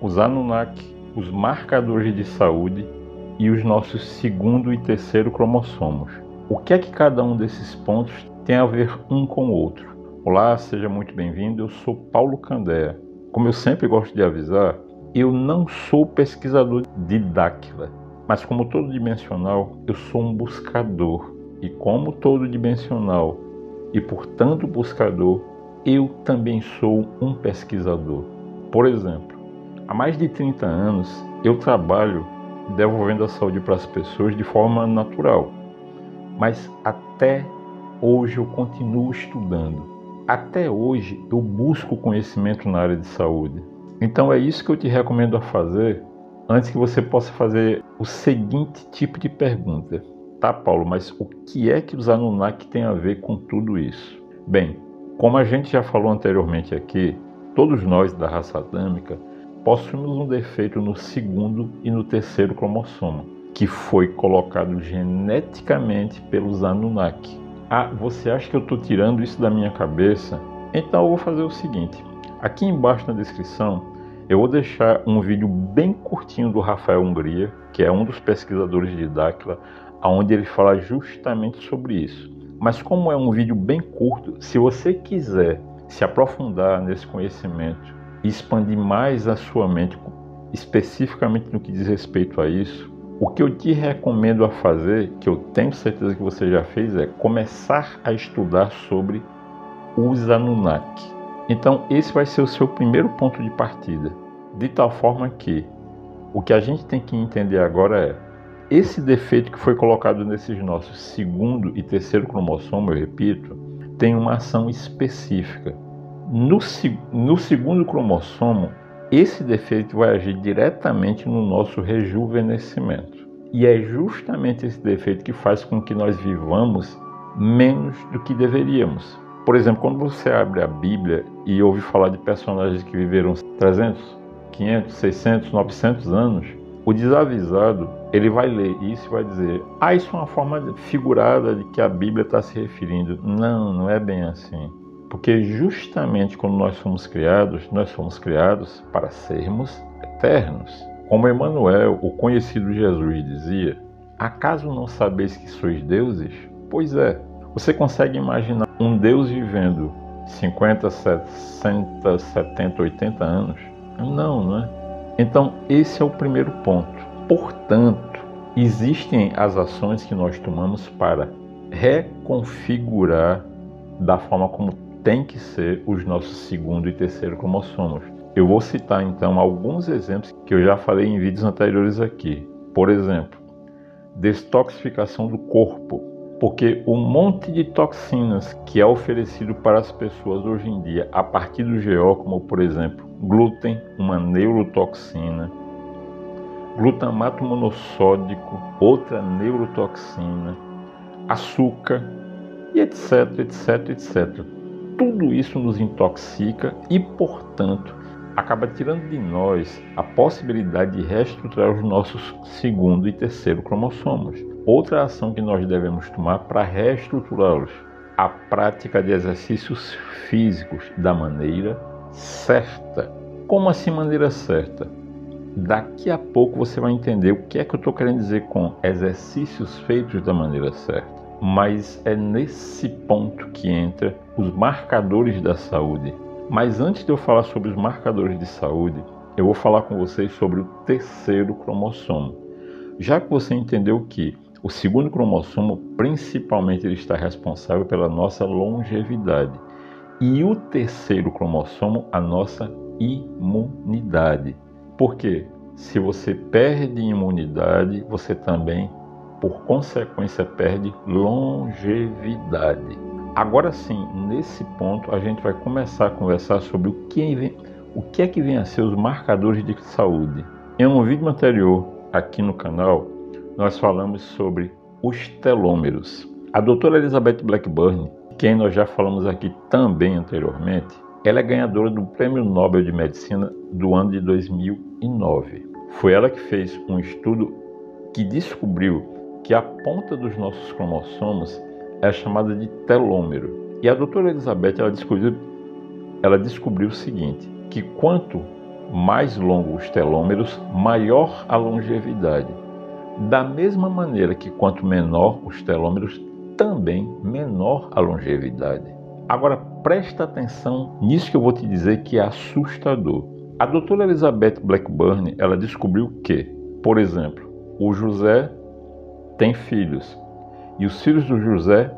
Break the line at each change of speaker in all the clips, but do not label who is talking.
os Anunnaki, os marcadores de saúde e os nossos segundo e terceiro cromossomos. O que é que cada um desses pontos tem a ver um com o outro? Olá, seja muito bem-vindo, eu sou Paulo Candéa. Como eu sempre gosto de avisar, eu não sou pesquisador de Dáquila, mas como todo dimensional, eu sou um buscador. E como todo dimensional e, portanto, buscador, eu também sou um pesquisador. Por exemplo, há mais de 30 anos eu trabalho devolvendo a saúde para as pessoas de forma natural, mas até hoje eu continuo estudando. Até hoje eu busco conhecimento na área de saúde. Então é isso que eu te recomendo a fazer antes que você possa fazer o seguinte tipo de pergunta. Tá, Paulo, mas o que é que os Anunnaki têm a ver com tudo isso? Bem, como a gente já falou anteriormente aqui, todos nós da raça adâmica possuímos um defeito no segundo e no terceiro cromossomo, que foi colocado geneticamente pelos Anunnaki. Ah, você acha que eu estou tirando isso da minha cabeça? Então eu vou fazer o seguinte, aqui embaixo na descrição eu vou deixar um vídeo bem curtinho do Rafael Hungria, que é um dos pesquisadores de Dáquila, onde ele fala justamente sobre isso. Mas como é um vídeo bem curto, se você quiser se aprofundar nesse conhecimento e expandir mais a sua mente, especificamente no que diz respeito a isso, o que eu te recomendo a fazer, que eu tenho certeza que você já fez, é começar a estudar sobre os Anunnaki. Então esse vai ser o seu primeiro ponto de partida, de tal forma que o que a gente tem que entender agora é esse defeito que foi colocado nesses nossos segundo e terceiro cromossomo, eu repito, tem uma ação específica. No segundo cromossomo, esse defeito vai agir diretamente no nosso rejuvenescimento. E é justamente esse defeito que faz com que nós vivamos menos do que deveríamos. Por exemplo, quando você abre a Bíblia e ouve falar de personagens que viveram 300, 500, 600, 900 anos, o desavisado, ele vai ler isso e vai dizer: ah, isso é uma forma figurada de que a Bíblia está se referindo. Não, não é bem assim. Porque justamente quando nós fomos criados para sermos eternos. Como Emmanuel, o conhecido Jesus, dizia: acaso não sabeis que sois deuses? Pois é. Você consegue imaginar um Deus vivendo 50, 60, 70, 80 anos? Não, não é? Então, esse é o primeiro ponto. Portanto, existem as ações que nós tomamos para reconfigurar da forma como tem que ser os nossos segundo e terceiro cromossomos. Eu vou citar, então, alguns exemplos que eu já falei em vídeos anteriores aqui. Por exemplo, detoxificação do corpo. Porque o monte de toxinas que é oferecido para as pessoas hoje em dia a partir do GO, como por exemplo glúten, uma neurotoxina, glutamato monossódico, outra neurotoxina, açúcar e etc, etc, etc. Tudo isso nos intoxica e, portanto, acaba tirando de nós a possibilidade de reestruturar os nossos segundo e terceiro cromossomos. Outra ação que nós devemos tomar para reestruturá-los, a prática de exercícios físicos da maneira certa. Como assim maneira certa? Daqui a pouco você vai entender o que é que eu estou querendo dizer com exercícios feitos da maneira certa. Mas é nesse ponto que entra os marcadores da saúde. Mas antes de eu falar sobre os marcadores de saúde, eu vou falar com vocês sobre o terceiro cromossomo. Já que você entendeu que o segundo cromossomo, principalmente, ele está responsável pela nossa longevidade. E o terceiro cromossomo, a nossa imunidade. Porque se você perde imunidade, você também, por consequência, perde longevidade. Agora sim, nesse ponto, a gente vai começar a conversar sobre o que é que vem a ser os marcadores de saúde. Em um vídeo anterior, aqui no canal, nós falamos sobre os telômeros. A doutora Elizabeth Blackburn, quem nós já falamos aqui também anteriormente, ela é ganhadora do Prêmio Nobel de Medicina do ano de 2009. Foi ela que fez um estudo que descobriu que a ponta dos nossos cromossomos é chamada de telômero. E a doutora Elizabeth ela descobriu o seguinte, que quanto mais longos os telômeros, maior a longevidade. Da mesma maneira que quanto menor os telômeros, também menor a longevidade. Agora presta atenção nisso que eu vou te dizer que é assustador. A doutora Elizabeth Blackburn, ela descobriu que, por exemplo, o José tem filhos e os filhos do José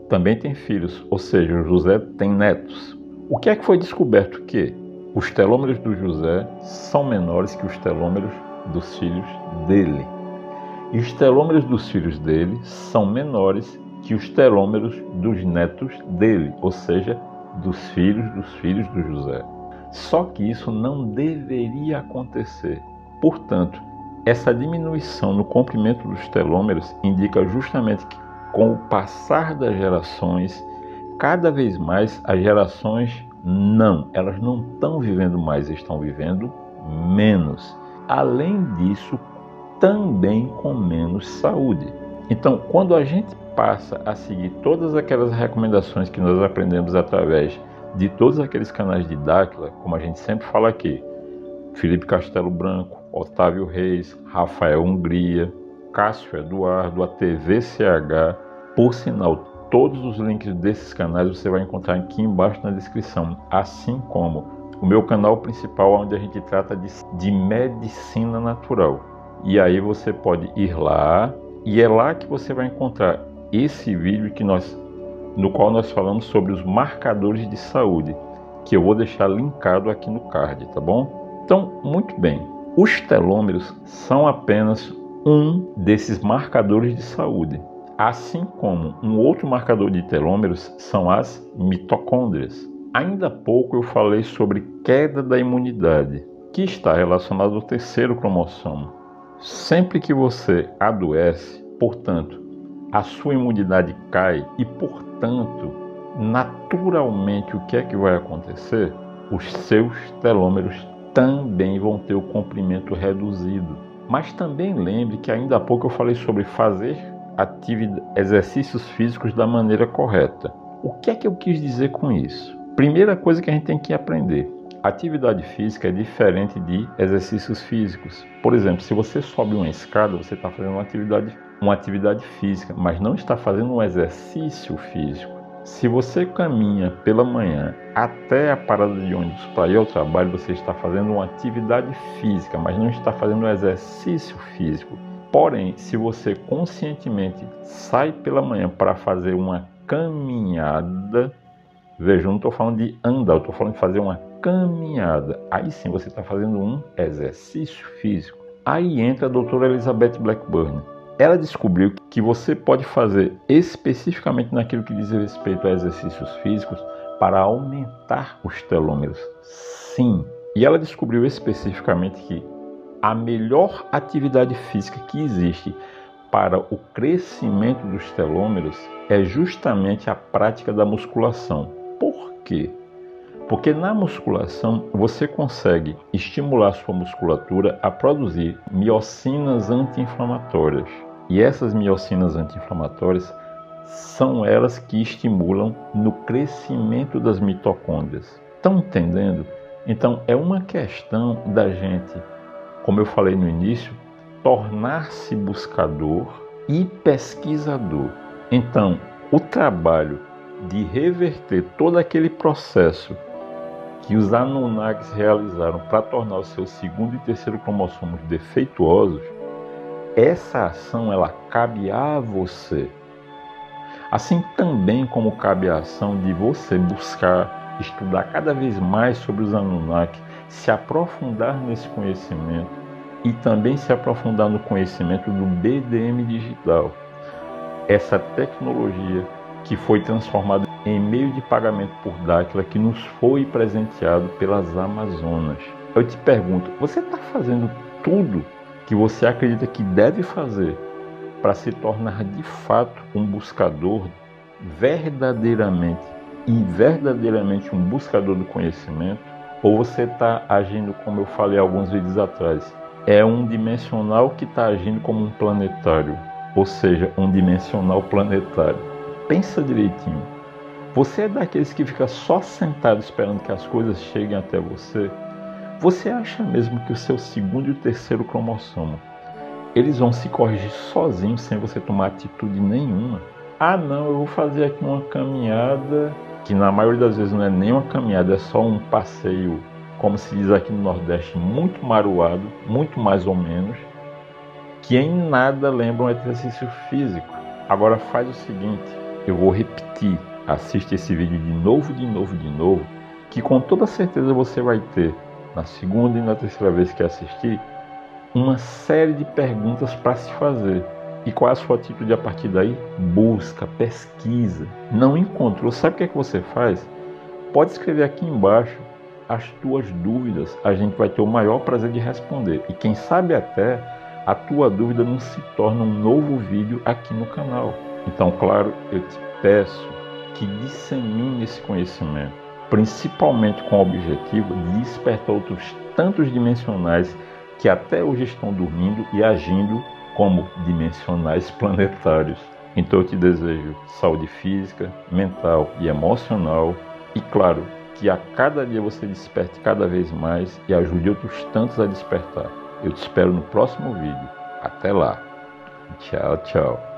também têm filhos, ou seja, o José tem netos. O que é que foi descoberto? Que os telômeros do José são menores que os telômeros dos filhos dele. E os telômeros dos filhos dele são menores que os telômeros dos netos dele, ou seja, dos filhos do José. Só que isso não deveria acontecer. Portanto, essa diminuição no comprimento dos telômeros indica justamente que, com o passar das gerações, cada vez mais as gerações elas não estão vivendo mais, estão vivendo menos. Além disso, também com menos saúde. Então, quando a gente passa a seguir todas aquelas recomendações que nós aprendemos através de todos aqueles canais de Dáquila, como a gente sempre fala aqui, Felipe Castelo Branco, Otávio Reis, Rafael Hungria, Cássio Eduardo, a TVCH, por sinal, todos os links desses canais você vai encontrar aqui embaixo na descrição, assim como o meu canal principal, onde a gente trata de medicina natural. E aí você pode ir lá, e é lá que você vai encontrar esse vídeo no qual nós falamos sobre os marcadores de saúde, que eu vou deixar linkado aqui no card, tá bom? Então, muito bem, os telômeros são apenas um desses marcadores de saúde. Assim como um outro marcador de telômeros são as mitocôndrias. Ainda há pouco eu falei sobre queda da imunidade, que está relacionado ao terceiro cromossomo. Sempre que você adoece, portanto, a sua imunidade cai e, portanto, naturalmente o que é que vai acontecer? Os seus telômeros também vão ter o comprimento reduzido. Mas também lembre que ainda há pouco eu falei sobre fazer exercícios físicos da maneira correta. O que é que eu quis dizer com isso? Primeira coisa que a gente tem que aprender: atividade física é diferente de exercícios físicos. Por exemplo, se você sobe uma escada, você está fazendo uma atividade física, mas não está fazendo um exercício físico. Se você caminha pela manhã até a parada de ônibus para ir ao trabalho, você está fazendo uma atividade física, mas não está fazendo um exercício físico. Porém, se você conscientemente sai pela manhã para fazer uma caminhada, veja, eu não estou falando de andar, eu estou falando de fazer uma caminhada. Aí sim você está fazendo um exercício físico. Aí entra a doutora Elizabeth Blackburn. Ela descobriu que você pode fazer especificamente naquilo que diz respeito a exercícios físicos para aumentar os telômeros. Sim. E ela descobriu especificamente que a melhor atividade física que existe para o crescimento dos telômeros é justamente a prática da musculação. Por quê? Porque na musculação você consegue estimular sua musculatura a produzir miocinas anti-inflamatórias. E essas miocinas anti-inflamatórias são elas que estimulam no crescimento das mitocôndrias. Estão entendendo? Então é uma questão da gente, como eu falei no início, tornar-se buscador e pesquisador. Então, o trabalho de reverter todo aquele processo que os Anunnakis realizaram para tornar os seus segundo e terceiro cromossomos defeituosos, essa ação ela cabe a você. Assim também como cabe a ação de você buscar estudar cada vez mais sobre os Anunnaki, se aprofundar nesse conhecimento e também se aprofundar no conhecimento do BDM digital. Essa tecnologia que foi transformada em meio de pagamento por Dáquila, que nos foi presenteado pelas Amazonas. Eu te pergunto, você está fazendo tudo que você acredita que deve fazer para se tornar de fato um buscador verdadeiramente um buscador do conhecimento? Ou você está agindo, como eu falei alguns vídeos atrás, é um dimensional que está agindo como um planetário, ou seja, um dimensional planetário? Pensa direitinho. Você é daqueles que fica só sentado esperando que as coisas cheguem até você? Você acha mesmo que o seu segundo e o terceiro cromossomo, eles vão se corrigir sozinhos sem você tomar atitude nenhuma? Ah não, eu vou fazer aqui uma caminhada, que na maioria das vezes não é nem uma caminhada, é só um passeio, como se diz aqui no Nordeste, muito maroado, muito mais ou menos, que em nada lembra um exercício físico. Agora faz o seguinte, eu vou repetir, assiste esse vídeo de novo, que com toda certeza você vai ter, na segunda e na terceira vez que assistir, uma série de perguntas para se fazer. E qual é a sua atitude a partir daí? Busca, pesquisa. Não encontrou? Sabe o que é que você faz? Pode escrever aqui embaixo as tuas dúvidas. A gente vai ter o maior prazer de responder. E quem sabe até a tua dúvida não se torna um novo vídeo aqui no canal. Então, claro, eu te peço que dissemine esse conhecimento, principalmente com o objetivo de despertar outros tantos dimensionais que até hoje estão dormindo e agindo como dimensionais planetários. Então eu te desejo saúde física, mental e emocional e claro, que a cada dia você desperte cada vez mais e ajude outros tantos a despertar. Eu te espero no próximo vídeo. Até lá. Tchau, tchau.